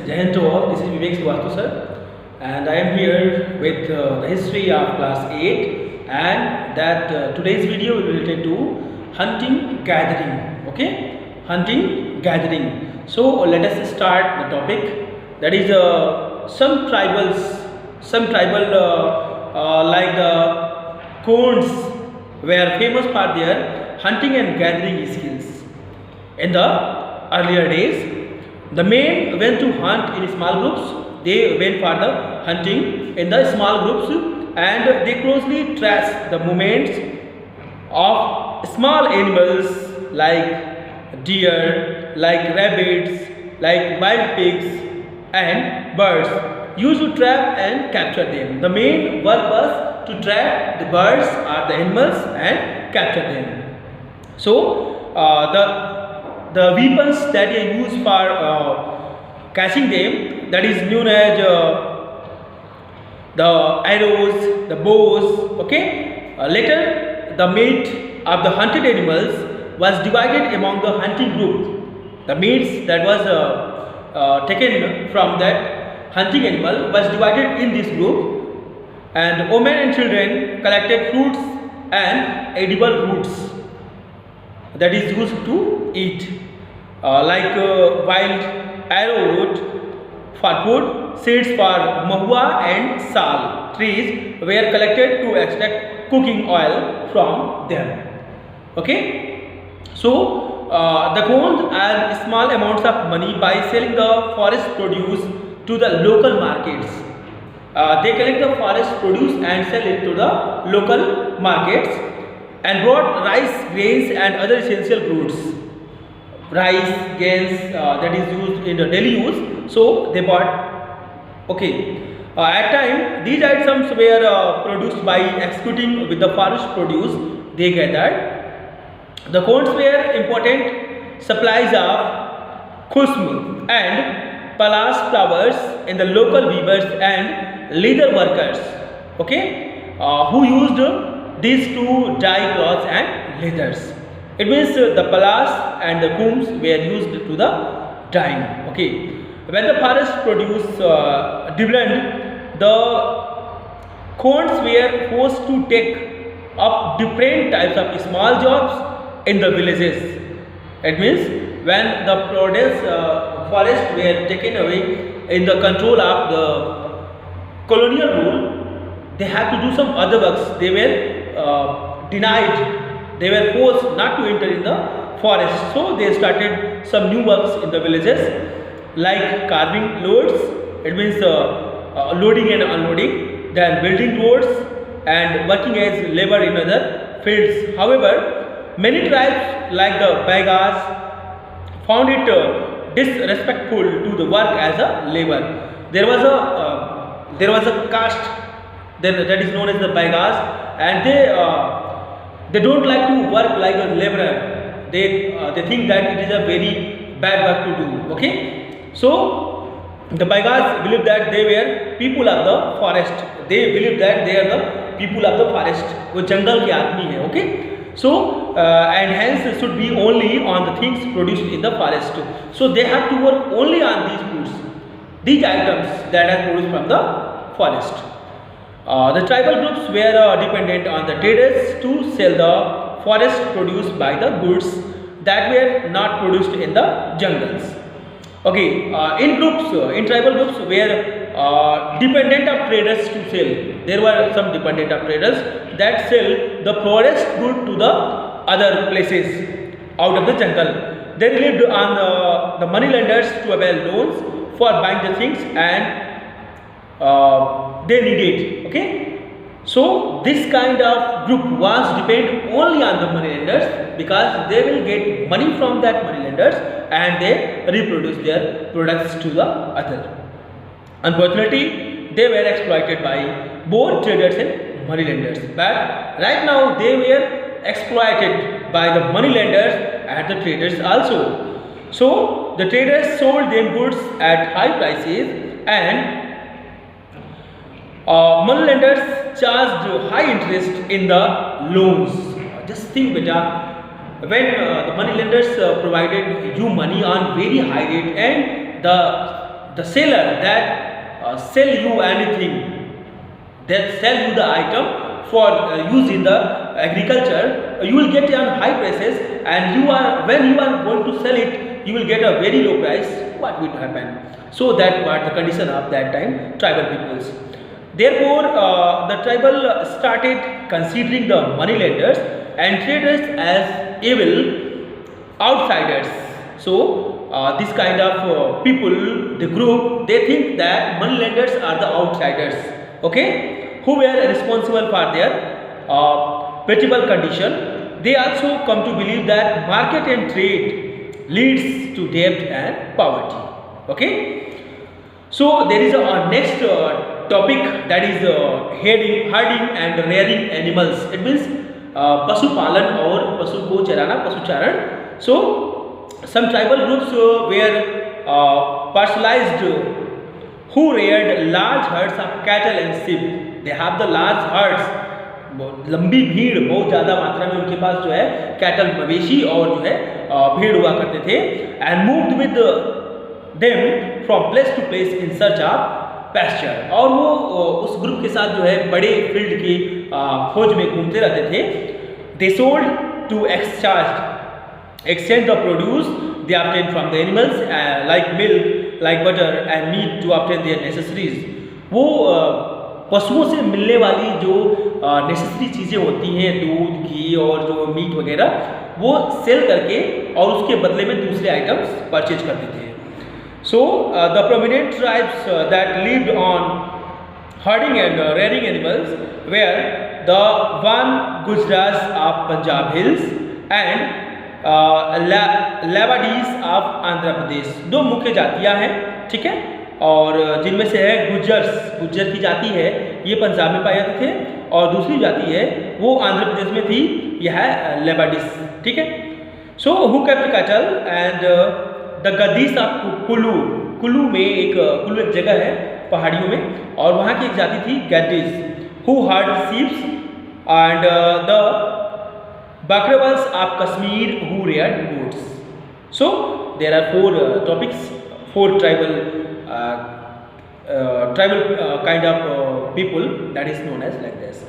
Jai Hind to all. This is Vivek Srivastav sir, and I am here with the history of class 8, and that today's video will be related to hunting gathering. Okay, hunting gathering. So let us start the topic. That is some tribal like the Konds were famous for their hunting and gathering skills. In the earlier days, the men went to hunt in small groups. They went for the hunting in the small groups, and they closely traced the movements of small animals like deer, like rabbits, like wild pigs and birds, used to trap and capture them. The main work was to trap the birds or the animals and capture them. So the weapons that they use for catching them, that is known as the arrows, the bows. Okay. Later, the meat of the hunted animals was divided among the hunting group. The meats that was taken from that hunting animal was divided in this group, and women and children collected fruits and edible roots that is used to eat, like wild arrowroot for food, seeds for mahua and sal trees were collected to extract cooking oil from them. Okay, so the Kond earned small amounts of money by selling the forest produce to the local markets. They collect the forest produce and sell it to the local markets, and brought rice, grains and other essential goods. Rice, grains that is used in the daily use, so they bought. Okay. At time, these items were produced by executing with the forest produce they gathered. The Konds were important supplies of khusm and palas flowers in the local weavers and leather workers. Okay, who used these to dye cloths and leathers. It means the palas and the combs were used to the dyeing. Okay, when the forest produce dwindled, the Konds were forced to take up different types of small jobs in the villages. It means when the produce forest were taken away in the control of the colonial rule, they had to do some other works. They were denied. They were forced not to enter in the forest. So they started some new works in the villages, like carving loads. It means loading and unloading. Then building roads and working as labor in other fields. However, many tribes like the Baigas found it disrespectful to the work as a labor. There was a caste that is known as the Baigas, and they don't like to work like a laborer. They think that it is a very bad work to do. Okay, so the Baigas believe that they were people of the forest. They believe that they are the people of the forest. वो जंगल के आदमी है. Okay. So and hence should be only on the things produced in the forest. So they have to work only on these goods, these items that are produced from the forest. The tribal groups were dependent on the traders to sell the forest produce by the goods that were not produced in the jungles. Okay, in tribal groups were dependent of traders to sell. There were some dependent of traders that sell the forest good to the other places out of the jungle. They relied on the money lenders to avail loans for buying the things and they needed. Okay, so this kind of group was depend only on the money lenders, because they will get money from that money lenders and they reproduce their products to the other. Unfortunately, they were exploited by both traders and money lenders. But right now they were exploited by the money lenders and the traders also. So the traders sold them goods at high prices, and money lenders charged high interest in the loans. Just think, beta, when the money lenders provided you money on very high rate, and the seller that sell you anything, that sell you the item for use in the agriculture, you will get on high prices, and when you are going to sell it, you will get a very low price. What will happen? So that was the condition of that time tribal peoples. Therefore, the tribal started considering the money lenders and traders as evil outsiders. So, this kind of people, the group, they think that money lenders are the outsiders, okay, who were responsible for their pitiable condition. They also come to believe that market and trade leads to debt and poverty, okay. So, there is a next topic, that is herding and rearing animals. It means पशु पालन और पशु को चराना, पशुचारण. So some tribal groups were partialized who reared large herds of cattle and sheep. They have the large herds, लंबी भीड़, बहुत ज़्यादा मात्रा में उनके पास जो है कैटल, मवेशी और जो है भीड़ हुआ करते थे. And moved with them from place to place in search of pasture. और वो उस ग्रुप के साथ जो है बड़े फील्ड की खोज में घूमते रहते थे. They sold to exchange the produce they obtain from the animals, like milk, like butter and meat to obtain their necessities. वो पशुओं से मिलने वाली जो नेसेसरी चीज़ें होती हैं, दूध, घी और जो मीट वगैरह, वो सेल करके और उसके बदले में दूसरे आइटम्स परचेज करते थे. So the prominent tribes that lived on herding and rearing animals were the one Gujrats of Punjab hills and Labadis of Andhra Pradesh. दो मुख्य जातियां हैं, ठीक है, और जिनमें से है गुज्जर की जाति है, ये पंजाब में पाए जाते थे, और दूसरी जाति है वो आंध्र प्रदेश में थी, यह है लेवाडीज, ठीक है. So who kept cattle and the Gaddis of Kullu में एक जगह है पहाड़ियों में, और वहाँ की एक जाति थी Gaddis, who herd sheeps and the Bakrawals of Kashmir who reared goats. So there are four topics, four tribal kind of people, that is known as like this.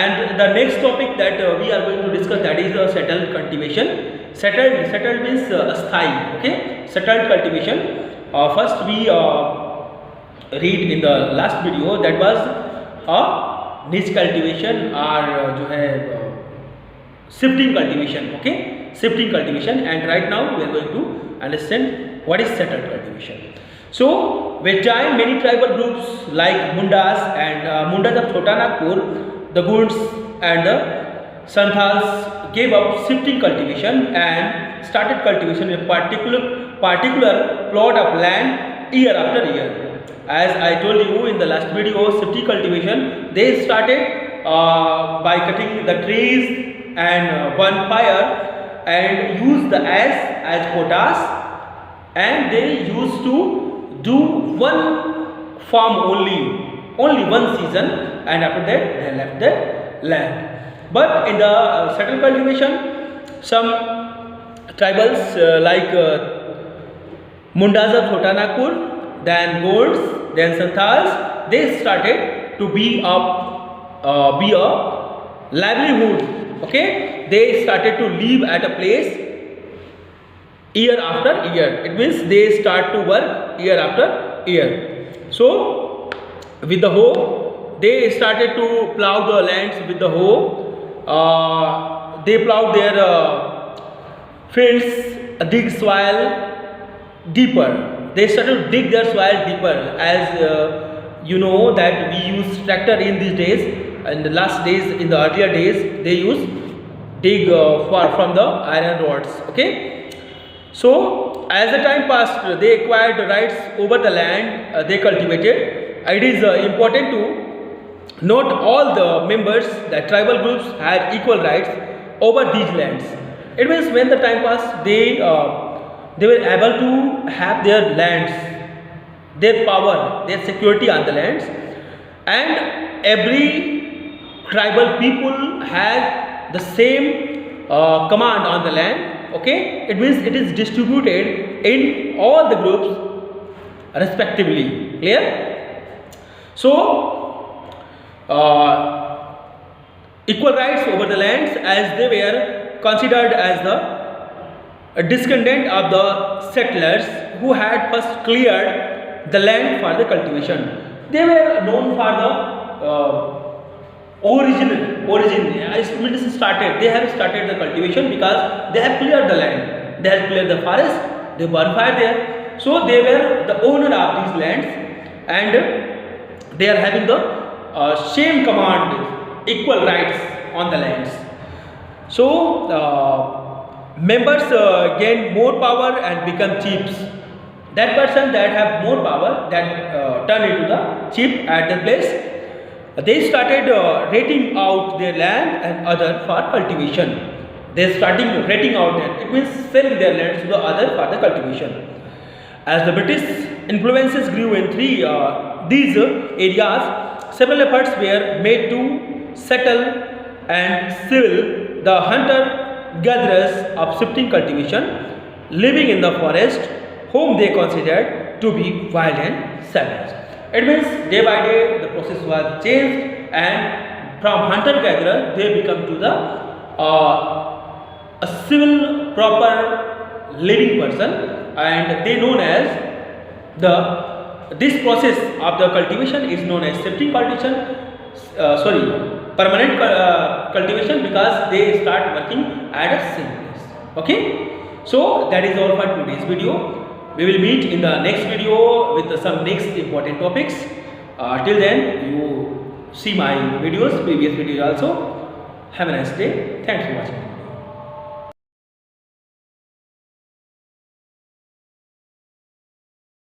And the next topic that we are going to discuss, that is settled cultivation. Settled means asthai, okay. Settled cultivation. First we read in the last video, that was a niche cultivation or जो है shifting cultivation, okay, shifting cultivation. And right now we are going to understand what is settled cultivation. So with time many tribal groups like Mundas and Mundas of Chota Nagpur, the Gunds and the Santhals gave up shifting cultivation and started cultivation in a particular plot of land year after year. As I told you in the last video, shifting cultivation, they started by cutting the trees and burn fire and use the ash as potash, and they used to do one farm only one season, and after that they left the land. But in the settled cultivation, some tribals like Mundas of Chota Nagpur, then Gunds, then Santhals, they started to be a livelihood, okay. They started to live at a place year after year. It means they start to work year after year. So with the hoe, they started to plow the lands with the hoe. They plowed their fields, dig soil deeper. They started to dig their soil deeper, as you know that we use tractor in these days. In the last days, in the earlier days, they use dig from the iron rods, okay. So as the time passed, they acquired rights over the land they cultivated. It is important to note all the members, that tribal groups had equal rights over these lands. It means when the time passed, they were able to have their lands, their power, their security on the lands, and every tribal people had the same command on the land, okay. It means it is distributed in all the groups respectively. Clear? So equal rights over the lands, as they were considered as the descendant of the settlers who had first cleared the land for the cultivation. They were known for the origin. They have started the cultivation because they have cleared the land. They have cleared the forest. They burn fire there. So they were the owner of these lands, and they are having the same command, equal rights on the lands. So members gain more power and become chiefs. That person that have more power, that turn into the chief at the place, they started rating out their land and other for cultivation. They starting rating out it. It means selling their lands to the other for the cultivation. As the British influences grew in these areas, several efforts were made to settle and civil the hunter-gatherers of shifting cultivation, living in the forest, whom they considered to be wild and savage. It means day by day the process was changed, and from hunter-gatherer they become to the a civil proper living person, and they known as this process of the cultivation is known as shifting cultivation. Permanent cultivation, because they start working at a same place. Okay, so that is all for today's video. We will meet in the next video with some next important topics. Till then, you see my videos, previous videos also. Have a nice day. Thanks for watching.